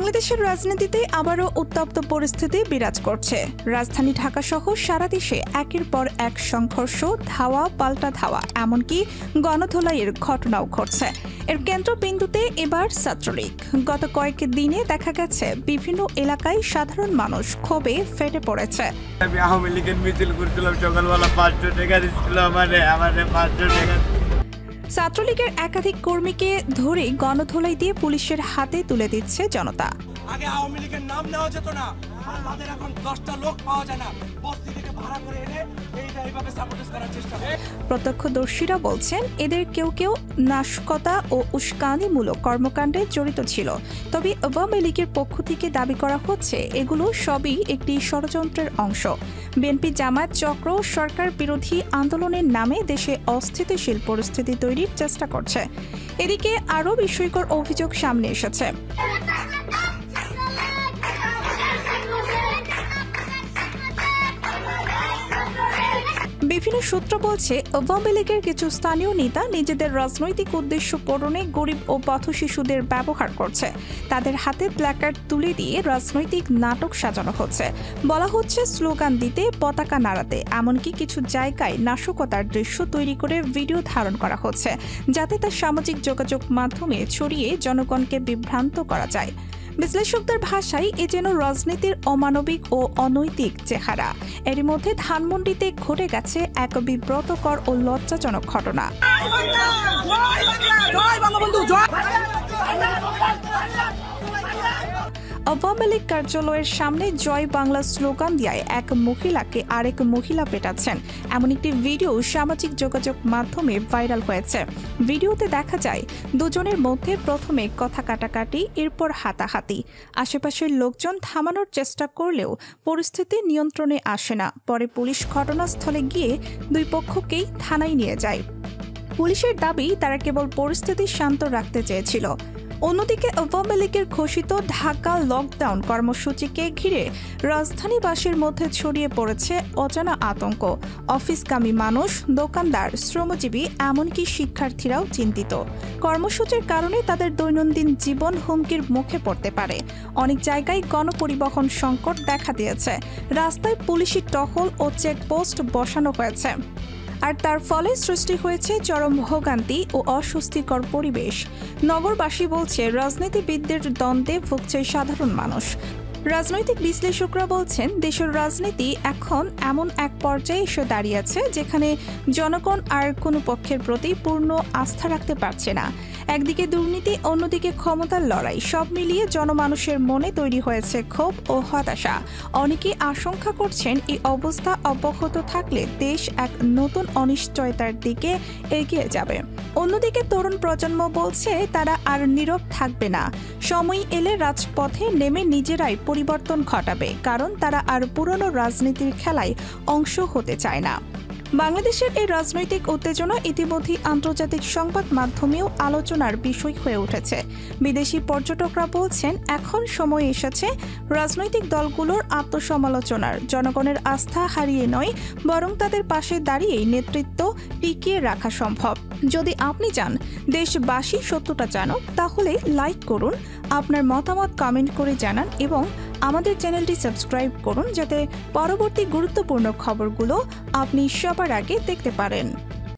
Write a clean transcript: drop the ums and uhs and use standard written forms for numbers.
বাংলাদেশের রাজনীতিতে আবারও উত্তপ্ত পরিস্থিতি বিরাজ করছে। রাজধানী ঢাকা সহ সারা দেশে একের পর এক সংঘর্ষ, ধাওয়া পাল্টা ধাওয়া, এমনকি গণধোলাইয়ের ঘটনাও ঘটছে। এর কেন্দ্রবিন্দুতে এবার ছাত্রলীগ। গত কয়েক দিনে দেখা গেছে বিভিন্ন এলাকায় সাধারণ মানুষ ক্ষোভে ফেটে পড়েছে। আমি আওয়ামী লীগের মিছিল করছিলাম, সকালবেলা 500 টাকা দিচ্ছিল আমাদের 500 টাকা। ছাত্রলীগের একাধিক কর্মীকে ধরে গণধোলাই দিয়ে পুলিশের হাতে তুলে দিচ্ছে জনতা। আগে আওয়ামী লীগের নাম নেওয়া যেত না, তাদের এখন 10টা লোক পাওয়া যায় না, বস্তি থেকে ভাড়া করে এনে এইভাবে সাপোর্ট করার চেষ্টা করে। প্রত্যক্ষদর্শীরা বলছেন এদের কেউ কেউ নাশকতা ও উস্কানিমূলক কর্মকাণ্ডে জড়িত ছিল। তবে আওয়ামী লীগের পক্ষ থেকে দাবি করা হচ্ছে এগুলো সবই একটি ষড়যন্ত্রের অংশ। বিএনপি জামায়াত চক্র সরকার বিরোধী আন্দোলনের নামে দেশে অস্থিতিশীল পরিস্থিতি তৈরির চেষ্টা করছে। এদিকে আরও বিস্ময়কর অভিযোগ সামনে এসেছে। বিভিন্ন সূত্র বলছে আওয়ামী লীগের কিছু স্থানীয় নেতা নিজেদের রাজনৈতিক উদ্দেশ্য পূরণে গরিব ও পথশিশুদের ব্যবহার করছে। তাদের হাতে প্ল্যাকার্ড তুলে দিয়ে রাজনৈতিক নাটক সাজানো হচ্ছে। বলা হচ্ছে স্লোগান দিতে, পতাকা নাড়াতে, এমনকি কিছু জায়গায় নাশকতার দৃশ্য তৈরি করে ভিডিও ধারণ করা হচ্ছে, যাতে তা সামাজিক যোগাযোগ মাধ্যমে ছড়িয়ে জনগণকে বিভ্রান্ত করা যায়। বিশ্লেষকদের ভাষায় এ যেন রাজনীতির অমানবিক ও অনৈতিক চেহারা। এর মধ্যে ধানমন্ডিতে ঘটে গেছে এক বিব্রতকর ও লজ্জাজনক ঘটনা। আওয়ামী লীগ কার্যালয়ের সামনে জয় বাংলা স্লোগান দিয়ে এক মহিলাকে আরেক মহিলা পেটাচ্ছেন, এমন একটি ভিডিও সামাজিক যোগাযোগ মাধ্যমে ভাইরাল হয়েছে। ভিডিওতে দেখা যায় দুজনের মধ্যে প্রথমে কথা কাটাকাটি, এরপর হাতাহাতি। আশেপাশের লোকজন থামানোর চেষ্টা করলেও পরিস্থিতি নিয়ন্ত্রণে আসে না। পরে পুলিশ ঘটনাস্থলে গিয়ে দুই পক্ষকেই থানায় নিয়ে যায়। পুলিশের দাবি তারা কেবল পরিস্থিতি শান্ত রাখতে চেয়েছিল। অন্যদিকে আওয়ামী লীগের ঘোষিত ঢাকা লকডাউন কর্মসূচিকে ঘিরে রাজধানীবাসীর মধ্যে ছড়িয়ে পড়েছে অজানা আতঙ্ক। অফিসগামী মানুষ, দোকানদার, শ্রমজীবী, এমনকি শিক্ষার্থীরাও চিন্তিত। কর্মসূচির কারণে তাদের দৈনন্দিন জীবন হুমকির মুখে পড়তে পারে। অনেক জায়গায় গণপরিবহন সংকট দেখা দিয়েছে। রাস্তায় পুলিশি টহল ও চেকপোস্ট বসানো হয়েছে। আর তার ফলে সৃষ্টি হয়েছে চরম ভোগান্তি ও অস্বস্তিকর পরিবেশ। নগরবাসী বলছে রাজনীতিবিদদের দ্বন্দ্বে ভুগছে সাধারণ মানুষ। রাজনৈতিক বিশ্লেষকরা বলছেন দেশের রাজনীতি এখন এমন এক পর্যায়ে এসে দাঁড়িয়েছে যেখানে জনগণ আর কোনো পক্ষের প্রতি পূর্ণ আস্থা রাখতে পারছে না। একদিকে দুর্নীতি, অন্যদিকে ক্ষমতার লড়াই, সব মিলিয়ে জনমানুষের মনে তৈরি হয়েছে ক্ষোভ ও হতাশা। অনেকেই আশঙ্কা করছেন এই অবস্থা অব্যাহত থাকলে দেশ এক নতুন অনিশ্চয়তার দিকে এগিয়ে যাবে। অন্যদিকে তরুণ প্রজন্ম বলছে তারা আর নীরব থাকবে না। সময় এলে রাজপথে নেমে নিজেরাই পরিবর্তন ঘটাবে, কারণ তারা আর পুরনো রাজনীতির খেলায় অংশ হতে চায় না। বাংলাদেশের এই রাজনৈতিক উত্তেজনা ইতিমধ্যে আন্তর্জাতিক সংবাদ মাধ্যমেও আলোচনার বিষয় হয়ে উঠেছে। বিদেশি পর্যটকরা বলছেন এখন সময় এসেছে রাজনৈতিক দলগুলোর আত্মসমালোচনার। জনগণের আস্থা হারিয়ে নয়, বরং তাদের পাশে দাঁড়িয়েই নেতৃত্ব টিকিয়ে রাখা সম্ভব। যদি আপনি চান দেশবাসী সত্যটা জানুক, তাহলে লাইক করুন, আপনার মতামত কমেন্ট করে জানান এবং আমাদের চ্যানেলটি সাবস্ক্রাইব করুন, যাতে পরবর্তী গুরুত্বপূর্ণ খবরগুলো আপনি সবার আগে দেখতে পারেন।